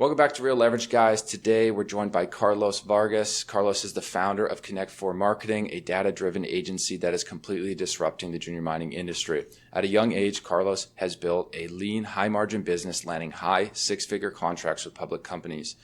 Welcome back to Real Leverage, guys. Today we're joined by Carlos Vargas. Carlos is the founder of Connect4 Marketing, a data-driven agency that is completely disrupting the junior mining industry. At a young age, Carlos has built a lean, high-margin business, landing high six-figure contracts with public companies.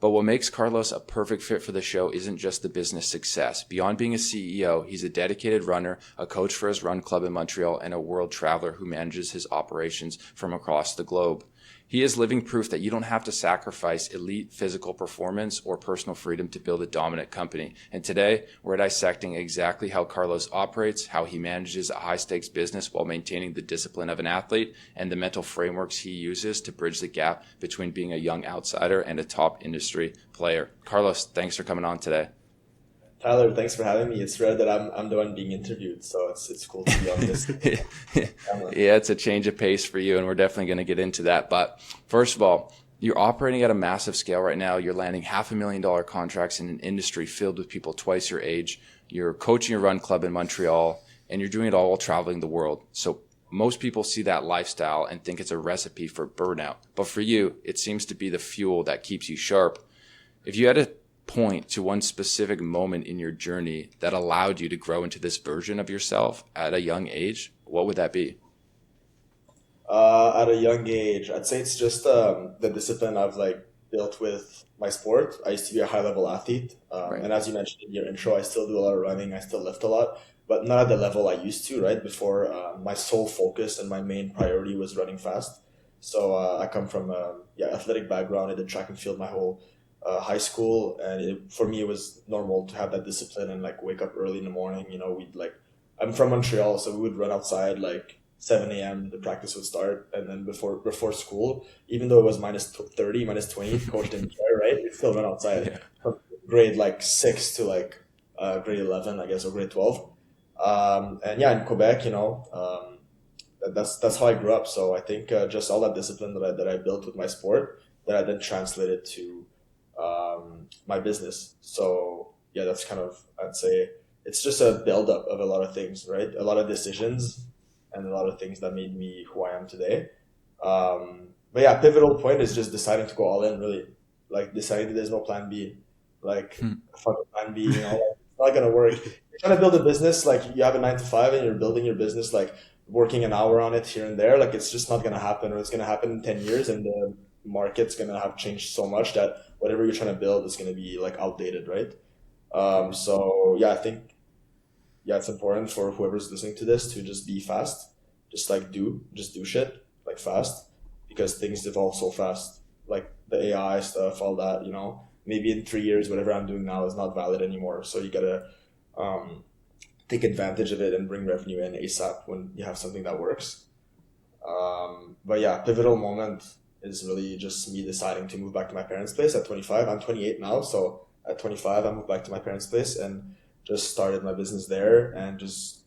But what makes Carlos a perfect fit for the show isn't just the business success. Beyond being a CEO, he's a dedicated runner, a coach for his run club in Montreal, and a world traveler who manages his operations from across the globe. He is living proof that you don't have to sacrifice elite physical performance or personal freedom to build a dominant company. And today, we're dissecting exactly how Carlos operates, how he manages a high-stakes business while maintaining the discipline of an athlete, and the mental frameworks he uses to bridge the gap between being a young outsider and a top industry player. Carlos, thanks for coming on today. Tyler, thanks for having me. It's rare that I'm the one being interviewed, so it's cool to be on this. Yeah, it's a change of pace for you, and we're definitely going to get into that. But first of all, you're operating at a massive scale right now. You're landing $500,000 contracts in an industry filled with people twice your age. You're coaching a run club in Montreal, and you're doing it all while traveling the world. So most people see that lifestyle and think it's a recipe for burnout. But for you, it seems to be the fuel that keeps you sharp. If you had to point to one specific moment in your journey that allowed you to grow into this version of yourself at a young age, what would that be? At a young age, I'd say it's just the discipline I've built with my sport. I used to be a high level athlete, Right. and as you mentioned in your intro, I still do a lot of running. I still lift a lot, but not at the level I used to. Right before, my sole focus and my main priority was running fast. So I come from a athletic background. I did track and field my whole high school, and for me it was normal to have that discipline and wake up early in the morning. I'm from Montreal, so we would run outside 7 a.m. The practice would start, and then before school, even though it was minus 30, minus 20, coach didn't care, right? We'd still run outside Yeah. from grade 6 to grade 11, I guess, or grade 12. And yeah, in Quebec, that's how I grew up. So I think just all that discipline that I built with my sport, that I then translated to my business. So yeah, that's kind of, I'd say it's just a buildup of a lot of things, right? A lot of decisions and a lot of things that made me who I am today. But yeah, pivotal point is just deciding to go all in, really. Deciding that there's no plan B. Fuck a plan B, it's not gonna work. You're trying to build a business, you have a 9 to 5 and you're building your business, working an hour on it here and there. It's just not gonna happen, or it's gonna happen in 10 years, and the market's gonna have changed so much that whatever you're trying to build is gonna be outdated, right? So yeah, I think it's important for whoever's listening to this to just be fast, just do shit fast, because things evolve so fast. The AI stuff, all that, maybe in 3 years, whatever I'm doing now is not valid anymore. So you gotta take advantage of it and bring revenue in ASAP when you have something that works. But yeah, pivotal moment is really just me deciding to move back to my parents' place at 25. I'm 28 now, so at 25, I moved back to my parents' place and just started my business there, and just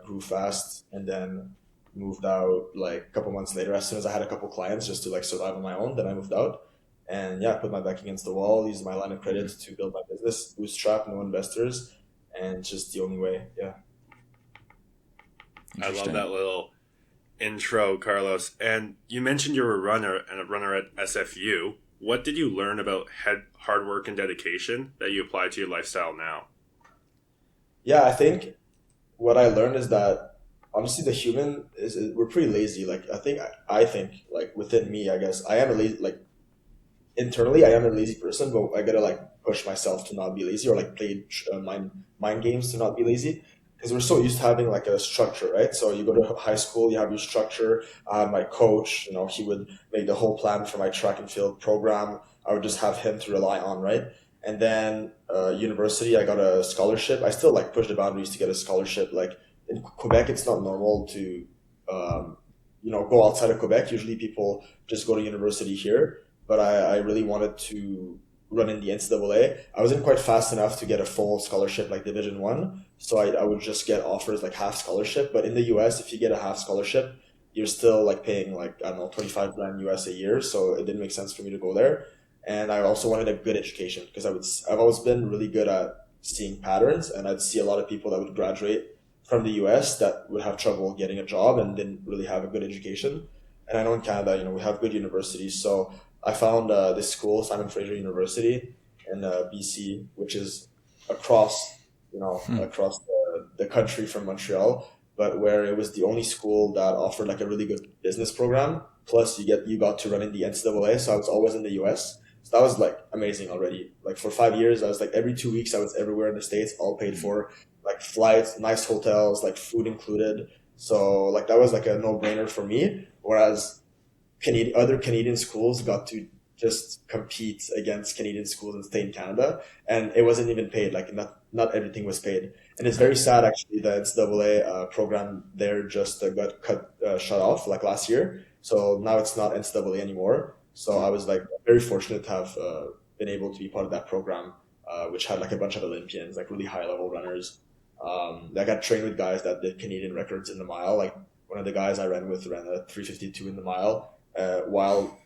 grew fast, and then moved out a couple months later. As soon as I had a couple clients, just to survive on my own, then I moved out, and yeah, put my back against the wall, used my line of credit to build my business, bootstrapped, no investors, and just the only way. Yeah. I love that little intro, Carlos. And you mentioned you're a runner at SFU. What did you learn about hard work and dedication that you apply to your lifestyle now? Yeah, I think what I learned is that honestly, the human we're pretty lazy. I think within me, I guess I am a lazy, internally I am a lazy person, but I gotta push myself to not be lazy, or play mind games to not be lazy, because we're so used to having a structure, right? So you go to high school, you have your structure. My coach, he would make the whole plan for my track and field program. I would just have him to rely on, right? And then university, I got a scholarship. I still push the boundaries to get a scholarship. In Quebec, it's not normal to go outside of Quebec. Usually people just go to university here, but I really wanted to run in the NCAA. I wasn't quite fast enough to get a full scholarship Division One, so I would just get offers half scholarship. But in the US, if you get a half scholarship, you're still paying I don't know, 25 grand US a year. So it didn't make sense for me to go there. And I also wanted a good education, because I've always been really good at seeing patterns, and I'd see a lot of people that would graduate from the US that would have trouble getting a job and didn't really have a good education. And I know in Canada, we have good universities. So I found this school, Simon Fraser University in BC, which is across, across the country from Montreal, but where it was the only school that offered like a really good business program. Plus, you got to run in the NCAA, so I was always in the US. So that was like amazing already. Like for 5 years, I was like every 2 weeks, I was everywhere in the States, all paid for, like flights, nice hotels, like food included. So like that was like a no-brainer for me. Whereas other Canadian schools got to just compete against Canadian schools and stay in Canada, and it wasn't even paid. Like not everything was paid, and it's very sad actually. The NCAA program there just got shut off like last year, so now it's not NCAA anymore. So I was like very fortunate to have been able to be part of that program, which had like a bunch of Olympians, like really high level runners. I got trained with guys that did Canadian records in the mile. Like one of the guys I ran with ran a 3:52 in the mile while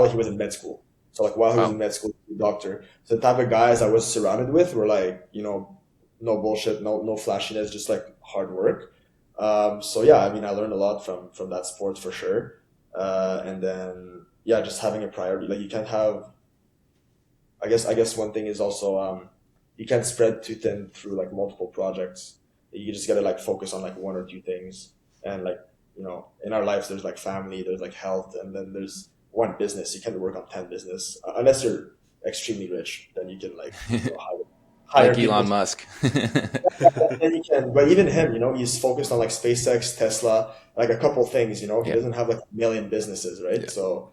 he was in med school. So like while he was in med school, he was a doctor. So the type of guys I was surrounded with were like, no bullshit, no flashiness, just like hard work. So yeah, I mean, I learned a lot from that sport for sure. And then yeah, just having a priority. Like you can't have. I guess one thing is also you can't spread too thin through like multiple projects. You just gotta like focus on like one or two things, and like in our lives there's like family, there's like health, and then there's one business. You can't work on 10 business unless you're extremely rich. Then you can like hire Like people. Elon Musk. Then you can, but even him, he's focused on like SpaceX, Tesla, like a couple things. He Yeah. doesn't have like a million businesses, right? Yeah. So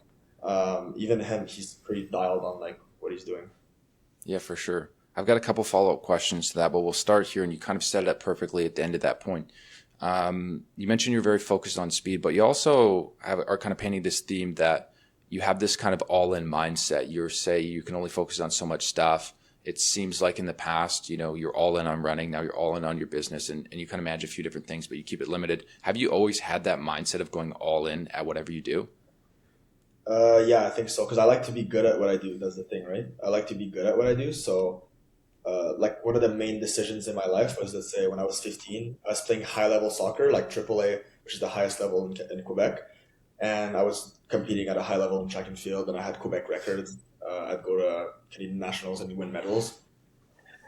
even him, he's pretty dialed on like what he's doing. Yeah, for sure. I've got a couple follow-up questions to that, but we'll start here, and you kind of set it up perfectly at the end of that point. You mentioned you're very focused on speed, but you also are kind of painting this theme that you have this kind of all-in mindset. You can only focus on so much stuff. It seems like in the past, you're all in on running. Now you're all in on your business, and you kind of manage a few different things, but you keep it limited. Have you always had that mindset of going all in at whatever you do? Yeah, I think so. Because I like to be good at what I do. That's the thing, right? I like to be good at what I do. So, like one of the main decisions in my life was, let's say, when I was 15, I was playing high level soccer, like AAA, which is the highest level in Quebec, and I was competing at a high level in track and field, and I had Quebec records. I'd go to Canadian nationals and win medals.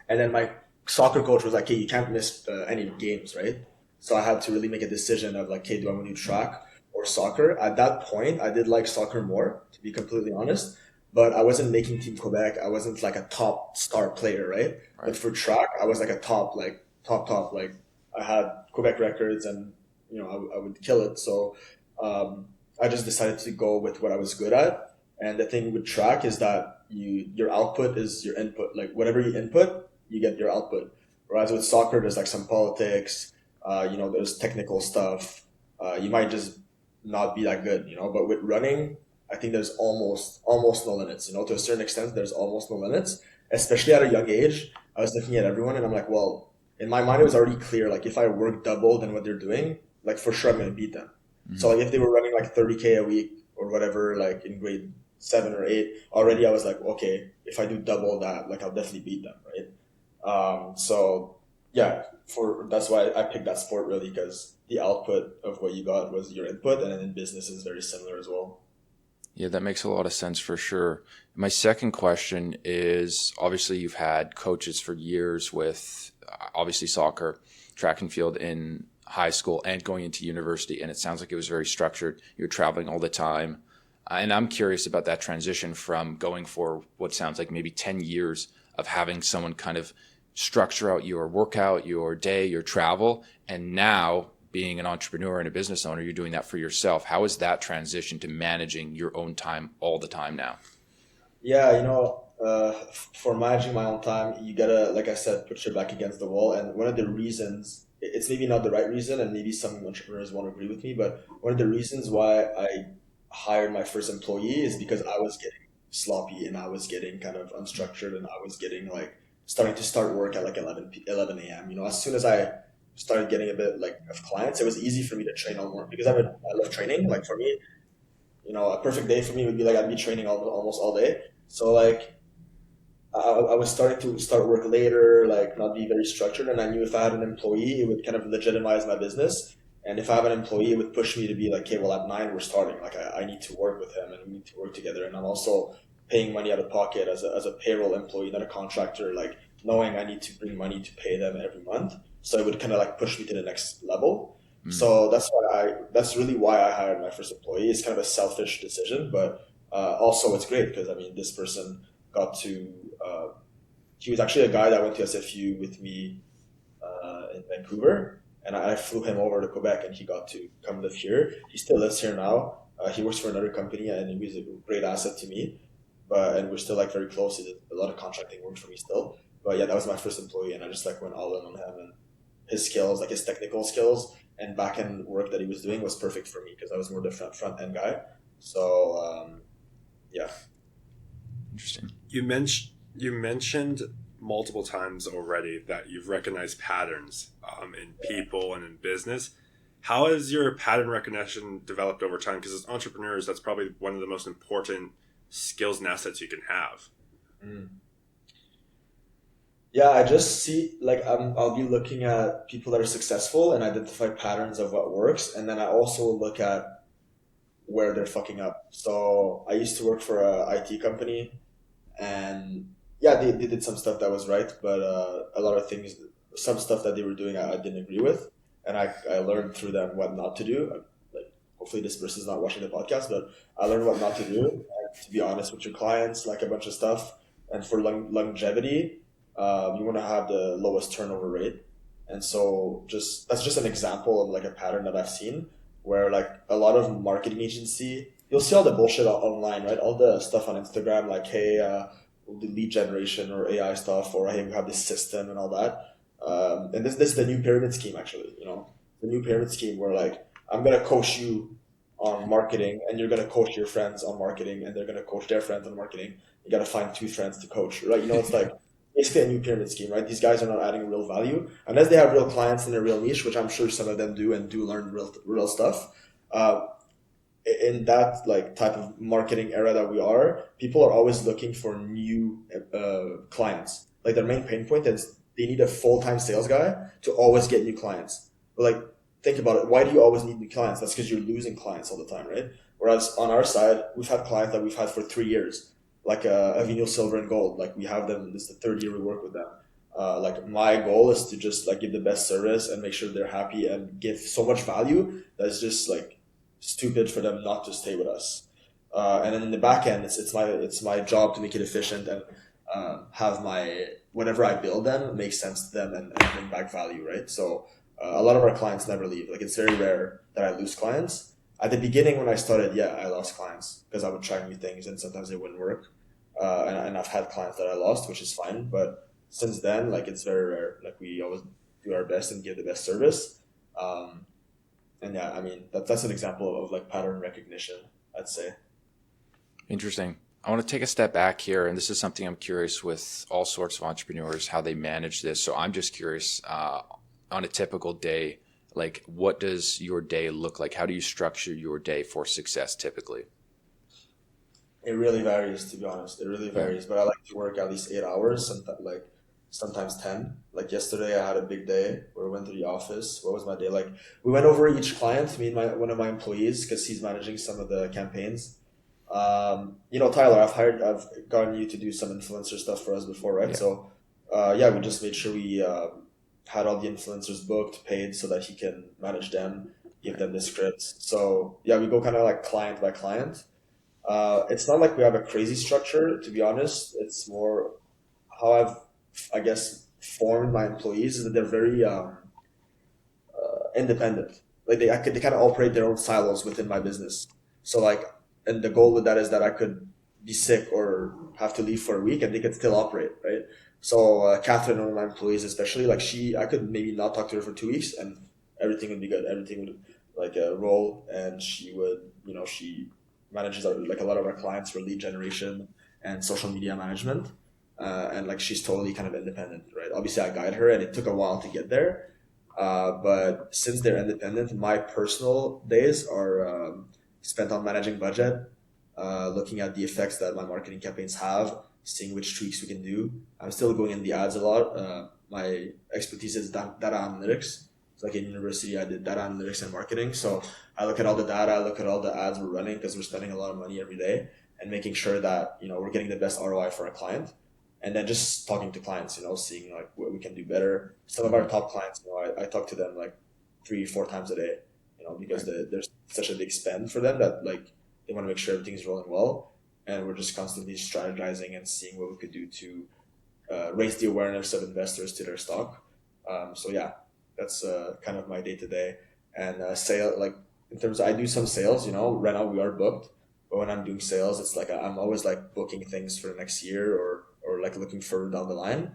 And then my soccer coach was like, "Hey, you can't miss any games, right?" So I had to really make a decision of like, "Hey, do I want to do track or soccer?" At that point, I did like soccer more, to be completely honest. But I wasn't making Team Quebec. I wasn't like a top star player, right? But for track, I was like a top, like top. Like I had Quebec records, and I would kill it. So I just decided to go with what I was good at. And the thing with track is that your output is your input. Like whatever you input, you get your output. Whereas with soccer, there's like some politics. There's technical stuff. You might just not be that good, But with running, I think there's almost no limits. To a certain extent, there's almost no limits. Especially at a young age, I was looking at everyone, and I'm like, well, in my mind, it was already clear. Like if I work double than what they're doing, like for sure I'm going to beat them. Mm-hmm. So like if they were running like 30K a week or whatever, like in grade 7 or 8, already I was like, okay, if I do double that, like I'll definitely beat them, right? So yeah, that's why I picked that sport really, because the output of what you got was your input, and then in business is very similar as well. Yeah, that makes a lot of sense for sure. My second question is, obviously you've had coaches for years with obviously soccer, track and field in high school and going into university, and it sounds like it was very structured. You're traveling all the time. And I'm curious about that transition from going for what sounds like maybe 10 years of having someone kind of structure out your workout, your day, your travel, and now being an entrepreneur and a business owner, you're doing that for yourself. How is that transition to managing your own time all the time now? Yeah, for managing my own time, you gotta, like I said, put your back against the wall. And one of the reasons, it's maybe not the right reason, and maybe some entrepreneurs won't agree with me, but one of the reasons why I hired my first employee is because I was getting sloppy, and I was getting kind of unstructured, and I was getting like starting to start work at like 11 a.m. As soon as I started getting a bit like of clients, it was easy for me to train all morning because I love training. Like for me, a perfect day for me would be like I'd be training almost all day. So like I was starting to start work later, like not be very structured, and I knew if I had an employee, it would kind of legitimize my business. And if I have an employee, it would push me to be like, okay, well, at 9 we're starting. Like I need to work with him and we need to work together. And I'm also paying money out of pocket as a payroll employee, not a contractor, like knowing I need to bring money to pay them every month. So it would kind of like push me to the next level. So that's really why I hired my first employee. It's kind of a selfish decision, but also it's great because I mean, this person got to, he was actually a guy that went to SFU with me in Vancouver, and I flew him over to Quebec, and he got to come live here. He still lives here now. He works for another company, and he was a great asset to me. And we're still like very close. He did a lot of contracting work for me still. But yeah, that was my first employee, and I just like went all in on him, and his skills, like his technical skills and back end work that he was doing was perfect for me because I was more the front end guy. So yeah. Interesting. You mentioned multiple times already that you've recognized patterns in people and in business. How has your pattern recognition developed over time? Because as entrepreneurs, that's probably one of the most important skills and assets you can have. Yeah, I just see like I'll be looking at people that are successful and identify patterns of what works, and then I also look at where they're fucking up. So I used to work for a IT company, and yeah, they did some stuff that was right, but a lot of things, some stuff that they were doing, I didn't agree with, and I learned through them what not to do. Like, hopefully this person's not watching the podcast, but I learned what not to do. And to be honest with your clients, like a bunch of stuff, and for longevity, you want to have the lowest turnover rate. And so that's just an example of like a pattern that I've seen where like a lot of marketing agency, you'll see all the bullshit online, right? All the stuff on Instagram, like, hey, we'll do lead generation or AI stuff, or hey, we have this system and all that. And this is the new pyramid scheme, actually, the new pyramid scheme where like, I'm going to coach you on marketing and you're going to coach your friends on marketing and they're going to coach their friends on marketing. You got to find 2 friends to coach, right? It's like basically a new pyramid scheme, right? These guys are not adding real value unless they have real clients in a real niche, which I'm sure some of them do and do learn real stuff. In that like type of marketing era that we are, people are always looking for new clients. Like their main pain point is they need a full-time sales guy to always get new clients. But like, think about it. Why do you always need new clients? That's because you're losing clients all the time, right? Whereas on our side, we've had clients that we've had for 3 years, like Avino Silver and Gold. Like we have them. This is the 3rd year we work with them. Like my goal is to just like give the best service and make sure they're happy and give so much value that's just like stupid for them not to stay with us. And then in the back end, it's my job to make it efficient and have my whatever I build them make sense to them and bring back value, right? So a lot of our clients never leave. Like it's very rare that I lose clients. At the beginning when I started, yeah, I lost clients because I would try new things and sometimes they wouldn't work. And I've had clients that I lost, which is fine. But since then, like it's very rare. Like we always do our best and give the best service. And yeah, I mean, that's an example of like pattern recognition, I'd say. Interesting. I want to take a step back here, and this is something I'm curious with all sorts of entrepreneurs, how they manage this. So I'm just curious, on a typical day, like what does your day look like? How do you structure your day for success typically? It really varies, to be honest. It really varies, but I like to work at least 8 hours, sometimes 10. Like yesterday, I had a big day where we went to the office. What was my day like? We went over each client, me and one of my employees, because he's managing some of the campaigns. Tyler, I've gotten you to do some influencer stuff for us before, right? Yeah. So, yeah, we just made sure we had all the influencers booked, paid, so that he can manage them, give them the scripts. So, yeah, we go kind of like client by client. It's not like we have a crazy structure, to be honest. It's more how I guess, formed my employees is that they're very independent. Like they kind of operate their own silos within my business. So like, and the goal with that is that I could be sick or have to leave for a week and they could still operate, right? So Catherine, one of my employees, especially, like I could maybe not talk to her for 2 weeks and everything would be good. Everything would like roll, and she would, she manages like a lot of our clients for lead generation and social media management. And like she's totally kind of independent, right? Obviously, I guide her, and it took a while to get there. But since they're independent, my personal days are spent on managing budget, looking at the effects that my marketing campaigns have, seeing which tweaks we can do. I'm still going in the ads a lot. My expertise is data analytics, So like in university, I did data analytics and marketing. So I look at all the data, I look at all the ads we're running because we're spending a lot of money every day and making sure that, we're getting the best ROI for our client. And then just talking to clients, seeing like what we can do better. Some of our top clients, I talk to them like 3-4 times a day, because there's such a big spend for them that like they want to make sure everything's rolling well. And we're just constantly strategizing and seeing what we could do to raise the awareness of investors to their stock. So yeah, that's kind of my day to day. And sale, like in terms of, I do some sales, right now we are booked, but when I'm doing sales, it's like I'm always like booking things for the next year or like looking further down the line.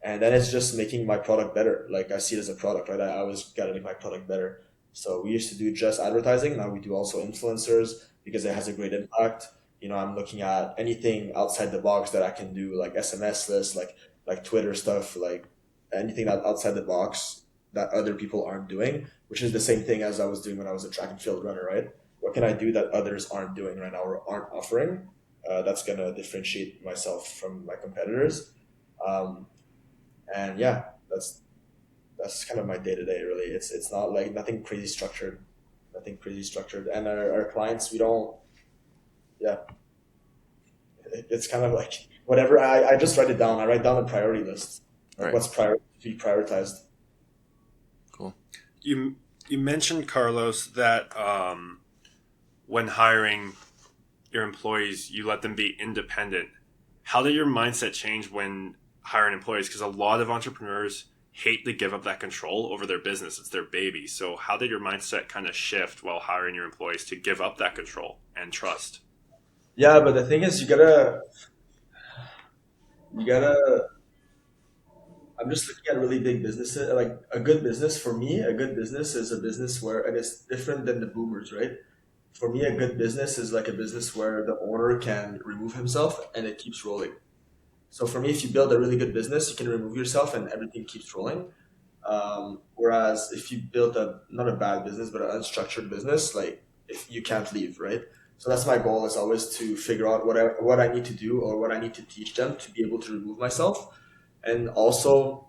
And then it's just making my product better. Like I see it as a product, right? I always got to make my product better. So we used to do just advertising. Now we do also influencers because it has a great impact. I'm looking at anything outside the box that I can do, like SMS lists, like Twitter stuff, like anything that outside the box that other people aren't doing, which is the same thing as I was doing when I was a track and field runner, right? What can I do that others aren't doing right now or aren't offering? That's going to differentiate myself from my competitors. And yeah, that's kind of my day to day, really. It's not like nothing crazy structured. And our clients, we don't, yeah, it's kind of like whatever. I just write it down. I write down a priority list, like Right. what's to be prioritized. Cool. You mentioned, Carlos, that when hiring your employees, you let them be independent. How did your mindset change when hiring employees? Because a lot of entrepreneurs hate to give up that control over their business. It's their baby. So how did your mindset kind of shift while hiring your employees to give up that control and trust? Yeah, but the thing is, you gotta. I'm just looking at really big businesses. Like a good business for me, a good business is a business where, and it's different than the boomers, right? For me, a good business is like a business where the owner can remove himself and it keeps rolling. So for me, if you build a really good business, you can remove yourself and everything keeps rolling. Whereas if you build not a bad business, but an unstructured business, like if you can't leave, right? So that's my goal, is always to figure out what I need to do or what I need to teach them to be able to remove myself. And also,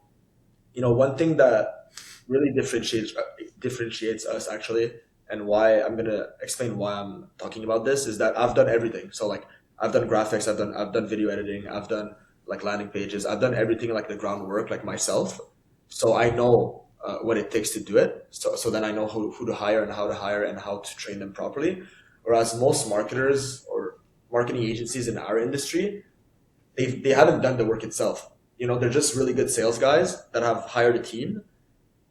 one thing that really differentiates us actually, and why I'm gonna explain why I'm talking about this, is that I've done everything. So like I've done graphics, I've done video editing, I've done like landing pages, I've done everything like the groundwork like myself. So I know what it takes to do it. So then I know who to hire and how to hire and how to train them properly. Whereas most marketers or marketing agencies in our industry, they haven't done the work itself. They're just really good sales guys that have hired a team,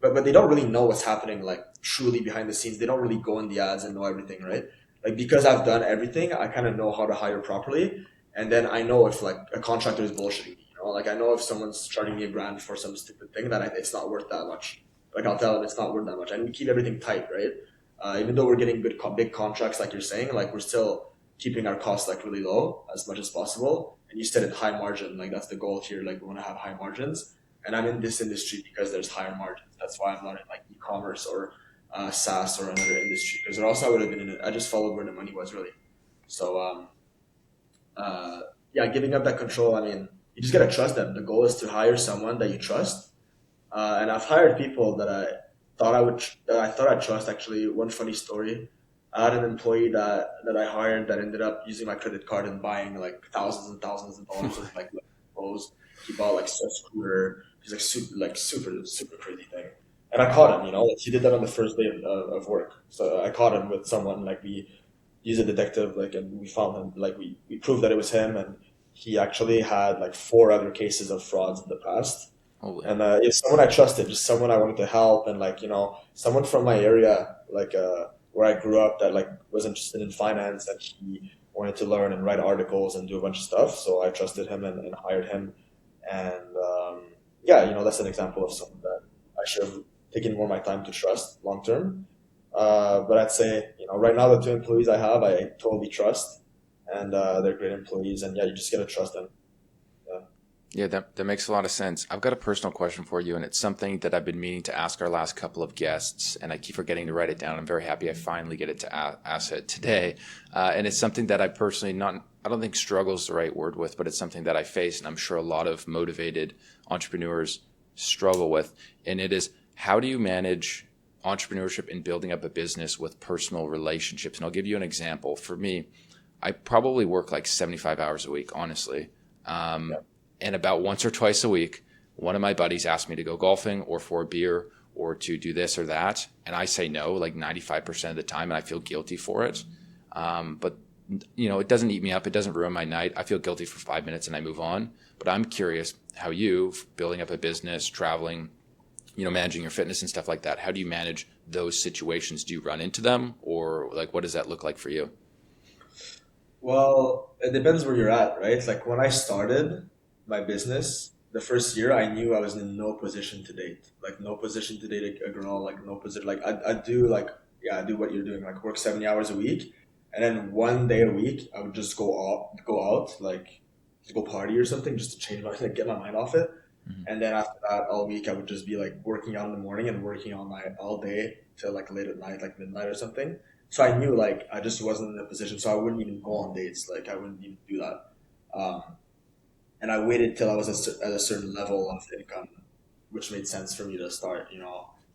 but they don't really know what's happening like truly behind the scenes. They don't really go in the ads and know everything, right? Like because I've done everything, I kind of know how to hire properly, and then I know if like a contractor is bullshitting me. Like I know if someone's charging me $1,000 for some stupid thing that it's not worth that much. Like I'll tell them it's not worth that much, and we keep everything tight, right? Even though we're getting big contracts, like you're saying, like we're still keeping our costs like really low as much as possible. And you said it, high margin, like that's the goal here. Like we want to have high margins, and I'm in this industry because there's higher margins. That's why I'm not in like e-commerce or SaaS or another industry, because or else I would have been in it. I just followed where the money was, really. So yeah, giving up that control. I mean, you just gotta trust them. The goal is to hire someone that you trust. And I've hired people that I thought I'd trust. Actually, one funny story: I had an employee that I hired that ended up using my credit card and buying like thousands and thousands of dollars of like clothes. He bought like a scooter. He's like super crazy thing. And I caught him. Like he did that on the first day of work. So I caught him with someone. Like we used a detective. Like and we found him. Like we proved that it was him. And he actually had like 4 other cases of frauds in the past. Holy. And it's someone I trusted, just someone I wanted to help, and like someone from my area, like where I grew up, that like was interested in finance, and he wanted to learn and write articles and do a bunch of stuff. So I trusted him and hired him, and yeah, that's an example of someone that I should have taken more of my time to trust long term. But I'd say right now the 2 employees I have, I totally trust, and they're great employees, and yeah, you just gotta trust them. Yeah, that makes a lot of sense. I've got a personal question for you, and it's something that I've been meaning to ask our last couple of guests, and I keep forgetting to write it down. I'm very happy I finally get it to ask it today. And it's something that I personally I don't think struggle is the right word with, but it's something that I face, and I'm sure a lot of motivated entrepreneurs struggle with. And it is, how do you manage entrepreneurship and building up a business with personal relationships? And I'll give you an example. For me, I probably work like 75 hours a week, honestly. And about once or twice a week, one of my buddies asked me to go golfing or for a beer or to do this or that. And I say no, like 95% of the time, and I feel guilty for it. But it doesn't eat me up. It doesn't ruin my night. I feel guilty for 5 minutes and I move on. But I'm curious how you, building up a business, traveling, managing your fitness and stuff like that, how do you manage those situations? Do you run into them, or like, what does that look like for you? Well, it depends where you're at, right? Like when I started my business, the first year I knew I was in no position to date. Like no position to date a girl, like no position. Like I do like, yeah, I do what you're doing, like work 70 hours a week. And then one day a week, I would just go out, like to go party or something just to change like get my mind off it. And then after that, all week I would just be like working out in the morning and working all night, all day till like late at night, like midnight or something. So I knew like I just wasn't in a position, so I wouldn't even go on dates. Like I wouldn't even do that. Um, and I waited till I was at a certain level of income, which made sense for me to start,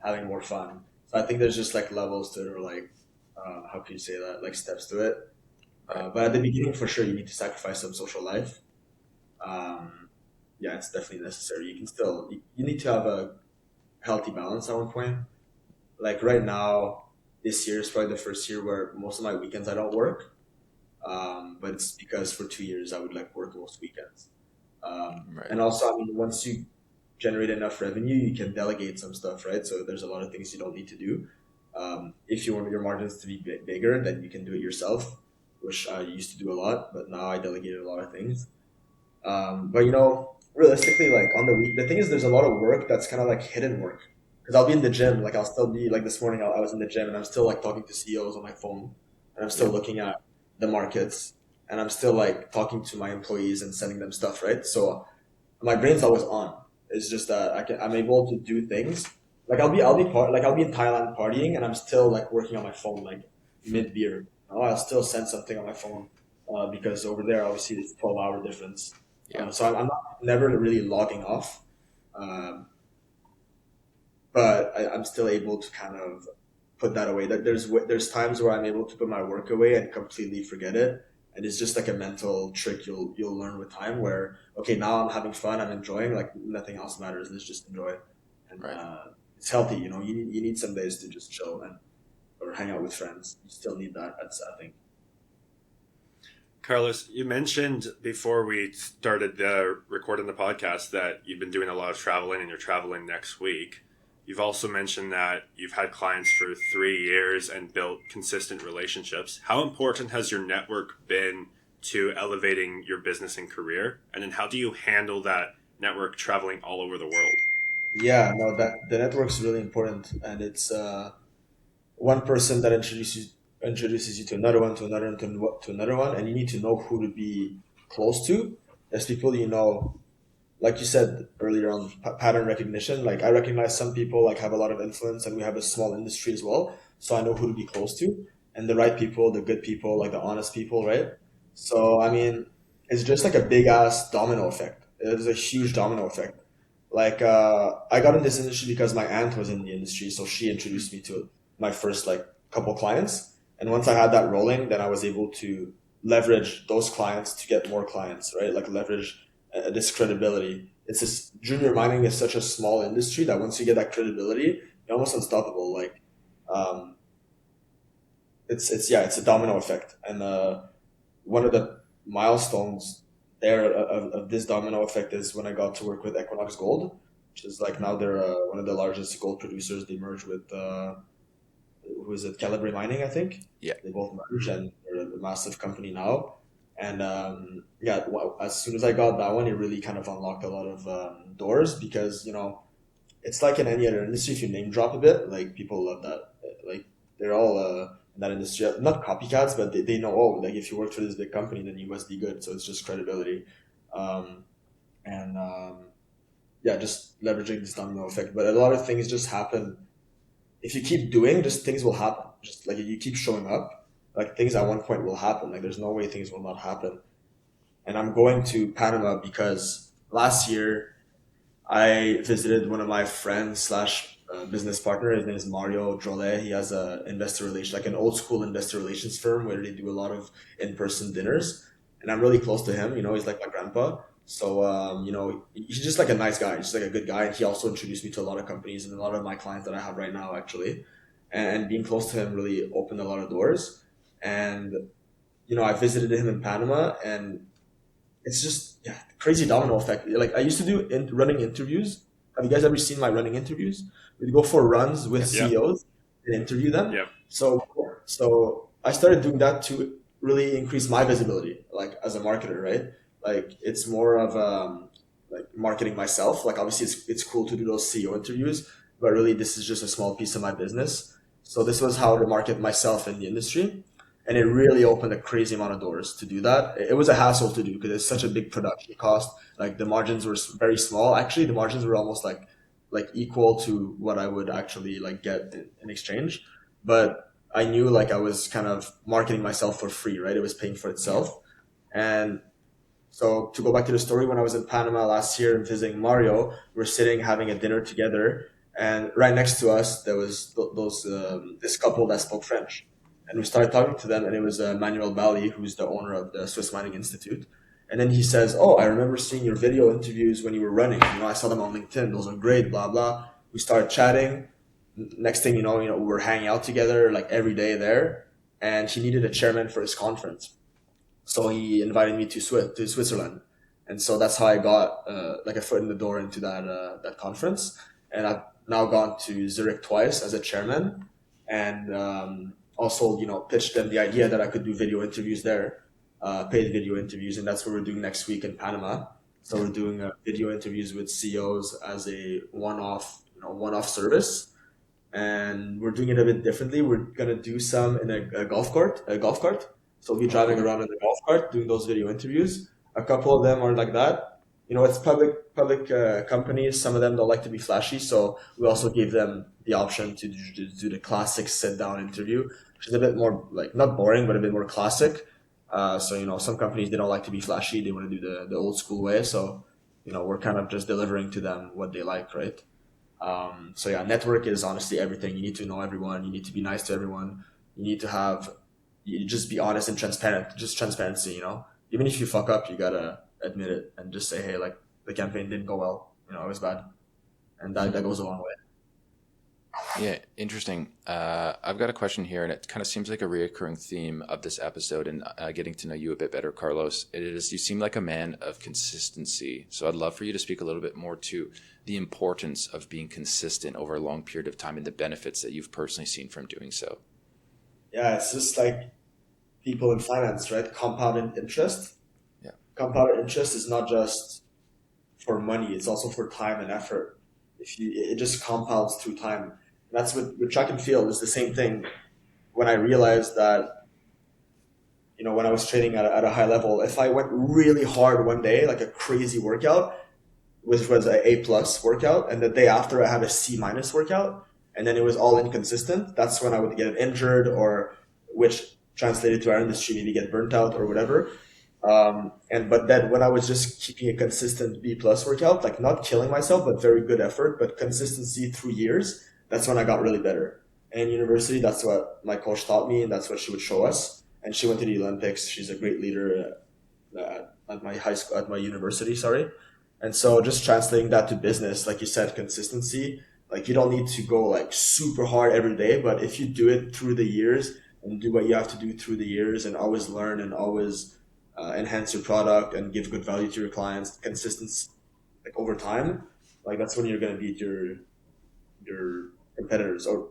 having more fun. So I think there's just like levels to it, or like, how can you say that? Like steps to it. But at the beginning, for sure, you need to sacrifice some social life. Yeah, it's definitely necessary. You need to have a healthy balance at one point. Like right now, this year is probably the first year where most of my weekends I don't work. But it's because for 2 years I would like work most weekends. Right. And also, I mean, once you generate enough revenue, you can delegate some stuff, right? So there's a lot of things you don't need to do. If you want your margins to be bigger, then you can do it yourself, which I used to do a lot, but now I delegated a lot of things. But realistically, like on the week, the thing is, there's a lot of work that's kind of like hidden work. Because I'll be in the gym, like I'll still be like this morning. I was in the gym and I'm still like talking to CEOs on my phone, and I'm still looking at the markets, and I'm still like talking to my employees and sending them stuff, right? So my brain's always on. It's just that I'm able to do things. Like I'll be in Thailand partying, and I'm still like working on my phone, like mid beer. I'll still send something on my phone, because over there obviously it's 12-hour difference. Yeah. So I'm not never really logging off, um, but I'm still able to kind of put that away. That there's times where I'm able to put my work away and completely forget it, and it's just like a mental trick you'll learn with time. Where okay, now I'm having fun, I'm enjoying, like nothing else matters. Let's just enjoy it, and Right. it's healthy. You need some days to just chill and or hang out with friends. You still need that. I think. Carlos, you mentioned before we started recording the podcast that you've been doing a lot of traveling and you're traveling next week. You've also mentioned that you've had clients for 3 years and built consistent relationships. How important has your network been to elevating your business and career? And then how do you handle that network traveling all over the world? Yeah, no, that the network's really important, and it's one person that introduces you to another one, to another one, to another one, and you need to know who to be close to. There's people like you said earlier on, pattern recognition. Like I recognize some people like have a lot of influence, and we have a small industry as well, so I know who to be close to, and the right people, the good people, like the honest people, right? So I mean, it's just like a big ass domino effect. It is a huge domino effect. Like I got in this industry because my aunt was in the industry, so she introduced me to my first like couple clients, and once I had that rolling, then I was able to leverage those clients to get more clients, right? Like leverage this credibility. It's this junior mining is such a small industry that once you get that credibility, you're almost unstoppable. Like um, it's a domino effect, and one of the milestones there of this domino effect is when I got to work with Equinox Gold, which is like now they're one of the largest gold producers. They merged with who is it, Calibre Mining, I think. Yeah. They both merged, and they're a massive company now. And yeah, as soon as I got that one, it really kind of unlocked a lot of doors, because it's like in any other industry. If you name drop a bit, like people love that. Like they're all in that industry, not copycats, but they know, oh, like if you work for this big company, then you must be good. So it's just credibility, um, and yeah, just leveraging this domino effect. But a lot of things just happen if you keep doing. Just things will happen. Just like if you keep showing up, like things at one point will happen. Like there's no way things will not happen. And I'm going to Panama because last year I visited one of my friends slash business partner. His name is Mario Drolet. He has a investor relation, like an old school investor relations firm where they do a lot of in-person dinners. And I'm really close to him. He's like my grandpa. So, he's just like a nice guy, just like a good guy. And he also introduced me to a lot of companies and a lot of my clients that I have right now, actually. And being close to him really opened a lot of doors. And, I visited him in Panama, and it's just crazy domino effect. Like I used to do running interviews. Have you guys ever seen my running interviews? We'd go for runs with CEOs and interview them. Yep. So I started doing that to really increase my visibility, like as a marketer, right? Like it's more of like marketing myself. Like obviously it's cool to do those CEO interviews, but really this is just a small piece of my business. So this was how to market myself in the industry. And it really opened a crazy amount of doors to do that. It was a hassle to do because it's such a big production cost. Like the margins were very small. Actually, the margins were almost like equal to what I would actually like get in exchange. But I knew like I was kind of marketing myself for free, right? It was paying for itself. And so to go back to the story, when I was in Panama last year and visiting Mario, we're sitting having a dinner together. And right next to us, there was this couple that spoke French. And we started talking to them, and it was Manuel Bali, who's the owner of the Swiss Mining Institute. And then he says, "Oh, I remember seeing your video interviews when you were running. I saw them on LinkedIn. Those are great, blah, blah." We started chatting. Next thing you know, we were hanging out together like every day there. And he needed a chairman for his conference. So he invited me to Switzerland. And so that's how I got like a foot in the door into that conference. And I've now gone to Zurich twice as a chairman. And also, pitched them the idea that I could do video interviews there, paid video interviews, and that's what we're doing next week in Panama. So we're doing video interviews with CEOs as a one-off service, and we're doing it a bit differently. We're gonna do some in a golf cart. So we'll be driving around in the golf cart doing those video interviews. A couple of them are like that. It's public companies. Some of them don't like to be flashy, so we also gave them the option to do the classic sit-down interview, which is a bit more like not boring, but a bit more classic. So some companies, they don't like to be flashy; they want to do the old school way. So we're kind of just delivering to them what they like, right? So network is honestly everything. You need to know everyone. You need to be nice to everyone. You need to you just be honest and transparent. Just transparency. Even if you fuck up, you gotta admit it and just say, hey, like the campaign didn't go well. It was bad, and that goes a long way. Yeah, interesting. I've got a question here, and it kind of seems like a reoccurring theme of this episode and getting to know you a bit better, Carlos. It is, you seem like a man of consistency. So I'd love for you to speak a little bit more to the importance of being consistent over a long period of time and the benefits that you've personally seen from doing so. Yeah, it's just like people in finance, right? Compounded interest. Yeah. Compounded interest is not just for money; it's also for time and effort. It just compounds through time. That's what with track and field is the same thing. When I realized that, when I was training at a high level, if I went really hard one day, like a crazy workout, which was an A+ workout, and the day after I had a C- workout, and then it was all inconsistent, that's when I would get injured, or which translated to our industry, maybe get burnt out or whatever. But then when I was just keeping a consistent B+ workout, like not killing myself, but very good effort, but consistency through years, that's when I got really better. And in university, that's what my coach taught me, and that's what she would show us. And she went to the Olympics. She's a great leader at my high school, at my university, sorry. And so just translating that to business, like you said, consistency, like you don't need to go like super hard every day, but if you do it through the years and do what you have to do through the years and always learn and always enhance your product and give good value to your clients, consistency, like over time, like that's when you're going to beat your competitors, or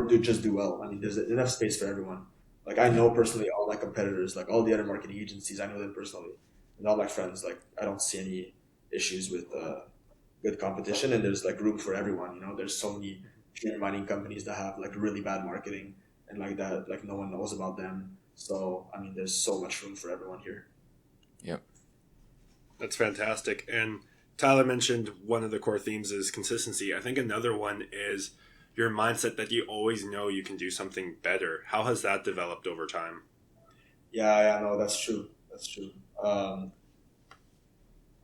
do well. I mean, there's enough space for everyone. Like I know personally all my competitors, like all the other marketing agencies, I know them personally, and all my friends. Like I don't see any issues with good competition, and there's like room for everyone. There's so many junior mining companies that have like really bad marketing and like that, like no one knows about them. So I mean, there's so much room for everyone here. Yep, that's fantastic. And Tyler mentioned one of the core themes is consistency. I think another one is your mindset that you always know you can do something better. How has that developed over time? Yeah, no, that's true. I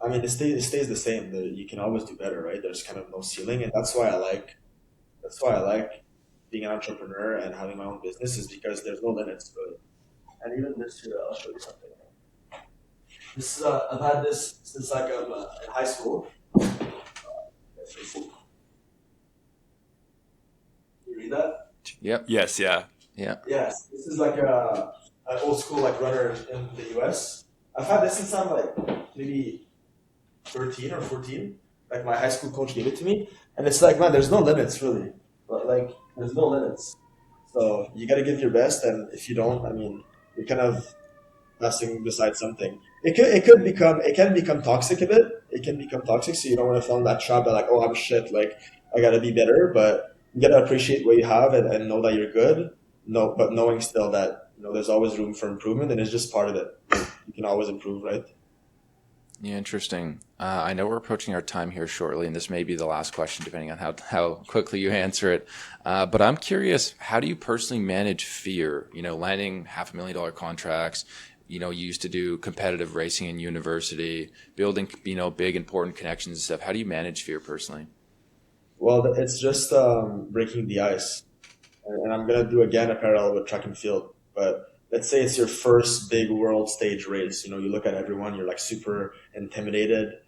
mean, it stays the same. You can always do better, right? There's kind of no ceiling, and that's why I like That's why I like being an entrepreneur and having my own business, is because there's no limits really. And even this here, I'll show you something. This is I've had this since like I'm in high school. You read that? Yep. Yes, yeah. Yeah. Yes. This is like an old school like runner in the U.S. I've had this since I'm like maybe 13 or 14. Like my high school coach gave it to me, and it's like, man, there's no limits really. But like, there's no limits. So you got to give your best, and if you don't, I mean, you're kind of passing beside something. It can become toxic a bit. It can become toxic, so you don't want to fall in that trap that like, oh, I'm shit, like I gotta be better. But you gotta appreciate what you have, and know that you're good. No, but knowing still that there's always room for improvement, and it's just part of it. You can always improve, right? Yeah, interesting. I know we're approaching our time here shortly, and this may be the last question, depending on how quickly you answer it. But I'm curious, how do you personally manage fear? Landing $500,000 contracts. You used to do competitive racing in university, building, big, important connections and stuff. How do you manage fear personally? Well, it's just breaking the ice. And I'm gonna do again a parallel with track and field. But let's say it's your first big world stage race. You look at everyone, you're like super intimidated,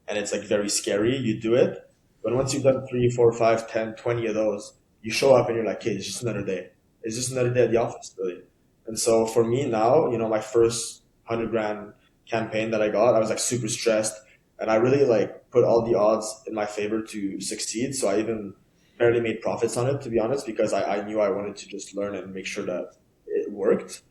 and it's like very scary. You do it, but once you've done 3, 4, 5, 10, 20 of those, you show up and you're like, hey, it's just another day. It's just another day at the office, really. And so for me now, my first 100 grand campaign that I got, I was like super stressed, and I really like put all the odds in my favor to succeed. So I even barely made profits on it, to be honest, because I knew I wanted to just learn and make sure that it worked,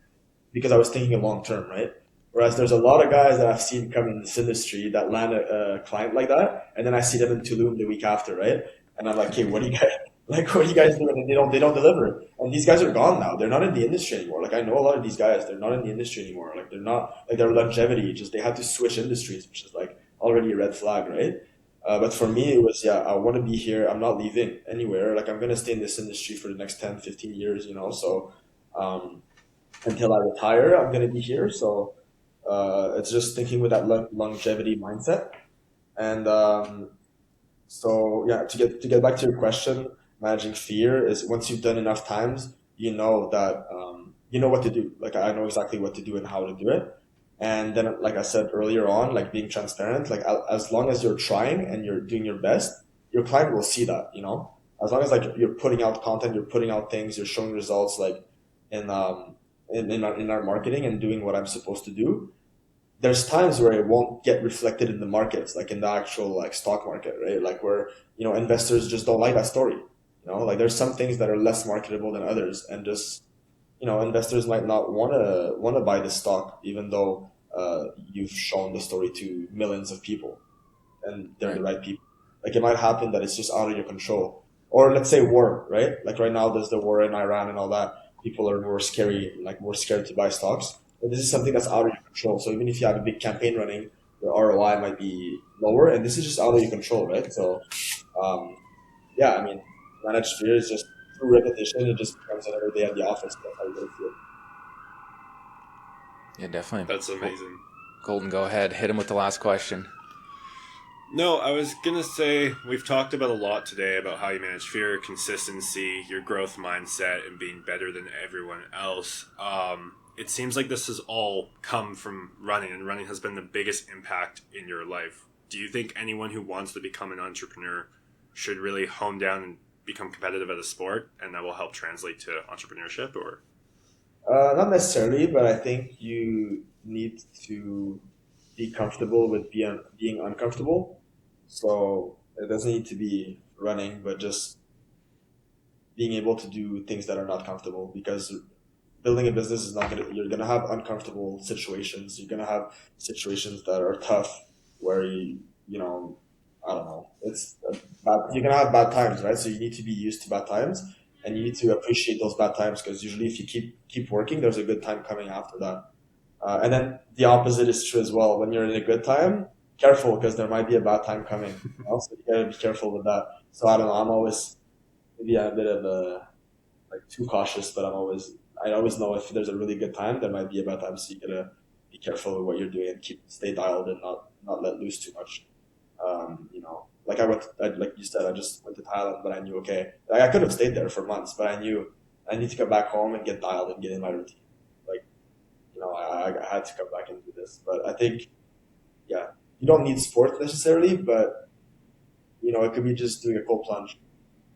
because I was thinking long term, right? Whereas there's a lot of guys that I've seen come in this industry that land a client like that, and then I see them in Tulum the week after, right? And I'm like, hey, what do you guys what are you guys doing? And they don't deliver. And these guys are gone now. They're not in the industry anymore. Like I know a lot of these guys, they're not in the industry anymore. Like they're not like their longevity, just they had to switch industries, which is like already a red flag, right? But for me, it was, yeah, I want to be here. I'm not leaving anywhere. Like I'm going to stay in this industry for the next 10, 15 years, So um, until I retire, I'm going to be here. So it's just thinking with that longevity mindset. And so yeah, to get back to your question, managing fear is once you've done enough times, you know that you know what to do. Like I know exactly what to do and how to do it. And then, like I said earlier on, like being transparent, like as long as you're trying and you're doing your best, your client will see that. As long as like you're putting out content, you're putting out things, you're showing results, like in our marketing and doing what I'm supposed to do. There's times where it won't get reflected in the markets, like in the actual like stock market, right? Like where investors just don't like that story. Like there's some things that are less marketable than others, and just investors might not want to buy the stock, even though you've shown the story to millions of people, and they're the Right. right people. Like it might happen that it's just out of your control, or let's say war, right? Like right now, there's the war in Iran and all that. People are more scared to buy stocks. But this is something that's out of your control. So even if you have a big campaign running, the ROI might be lower, and this is just out of your control, right? So um, yeah, I mean, managed fear is just through repetition. It just becomes another day at the office. That's how you really feel. Yeah, definitely. That's amazing. Golden, go ahead. Hit him with the last question. No, I was going to say, we've talked about a lot today about how you manage fear, consistency, your growth mindset, and being better than everyone else. It seems like this has all come from running, and running has been the biggest impact in your life. Do you think anyone who wants to become an entrepreneur should really hone down and become competitive at a sport, and that will help translate to entrepreneurship? Or Not necessarily, but I think you need to be comfortable with being uncomfortable. So it doesn't need to be running, but just being able to do things that are not comfortable, because building a business is not you're gonna have uncomfortable situations. You're gonna have situations that are tough where you know, I don't know. You're gonna have bad times, right? So you need to be used to bad times, and you need to appreciate those bad times, because usually if you keep working, there's a good time coming after that. And then the opposite is true as well. When you're in a good time, careful, because there might be a bad time coming. So you gotta be careful with that. So I don't know. I'm always maybe a bit of a like too cautious, but I always know if there's a really good time, there might be a bad time. So you gotta be careful with what you're doing and stay dialed and not let loose too much. Like like you said, I just went to Thailand, but I knew, okay, like I could have stayed there for months, but I knew I need to come back home and get dialed and get in my routine. Like, I had to come back and do this. But I think, yeah, you don't need sport necessarily, but it could be just doing a cold plunge.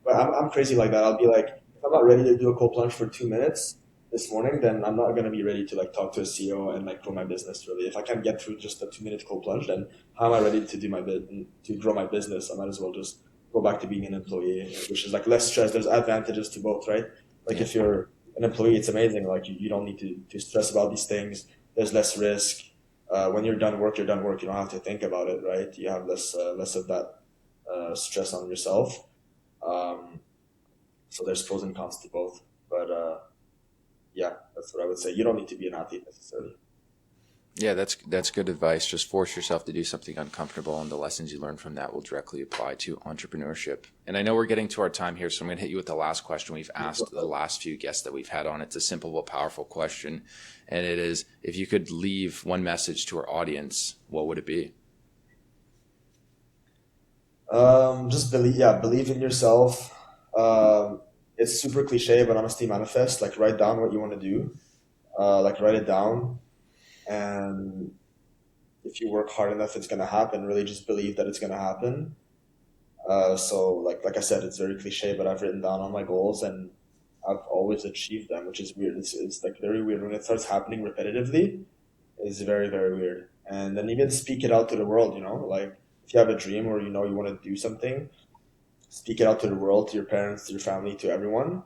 But I'm crazy like that. I'll be like, if I'm not ready to do a cold plunge for 2 minutes this morning, then I'm not gonna be ready to like talk to a CEO and like grow my business really. If I can't get through just a 2 minute cold plunge, then how am I ready to do to grow my business? I might as well just go back to being an employee, which is like less stress. There's advantages to both, right? Like if you're an employee, it's amazing. Like you don't need to stress about these things. There's less risk. When you're done work, you're done work. You don't have to think about it, right? You have less of that stress on yourself. So there's pros and cons to both. But yeah, that's what I would say. You don't need to be an athlete necessarily. Yeah, that's good advice. Just force yourself to do something uncomfortable, and the lessons you learn from that will directly apply to entrepreneurship. And I know we're getting to our time here, so I'm going to hit you with the last question we've asked the last few guests that we've had on. It's a simple but powerful question, and it is, if you could leave one message to our audience, what would it be? Just believe in yourself. It's super cliche, but honestly manifest. Like write down what you want to do. Like write it down. And if you work hard enough, it's going to happen. Really just believe that it's going to happen. So like I said, it's very cliche, but I've written down all my goals and I've always achieved them, which is weird. It's like very weird when it starts happening repetitively. It's very, very weird. And then even speak it out to the world, like if you have a dream or you want to do something, speak it out to the world, to your parents, to your family, to everyone.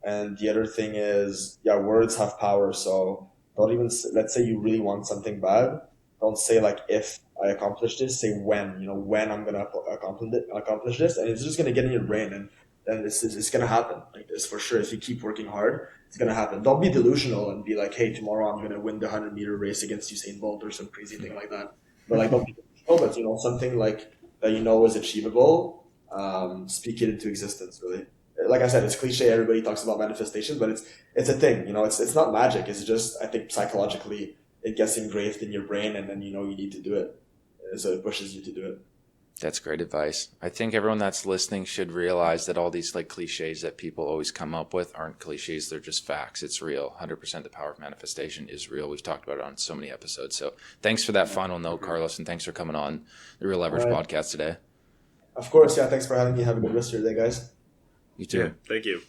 And the other thing is, words have power. So don't even, let's say you really want something bad. Don't say like, if I accomplish this, say when, when I'm going to accomplish this. And it's just going to get in your brain and then it's going to happen like this for sure. If you keep working hard, it's going to happen. Don't be delusional and be like, hey, tomorrow I'm going to win the 100-meter race against Usain Bolt or some crazy thing like that. But like, don't be delusional, but something like that is achievable. Speak it into existence, really. Like I said, it's cliche. Everybody talks about manifestation, but it's a thing. It's not magic. It's just, I think psychologically it gets engraved in your brain, and then you need to do it, so it pushes you to do it. That's great advice. I think everyone that's listening should realize that all these like cliches that people always come up with aren't cliches. They're just facts. It's real. 100% the power of manifestation is real. We've talked about it on so many episodes. So thanks for that final note, Carlos, and thanks for coming on the Real Leverage podcast today. Of course. Yeah. Thanks for having me. Have a good rest of your day, guys. You too. Yeah, thank you.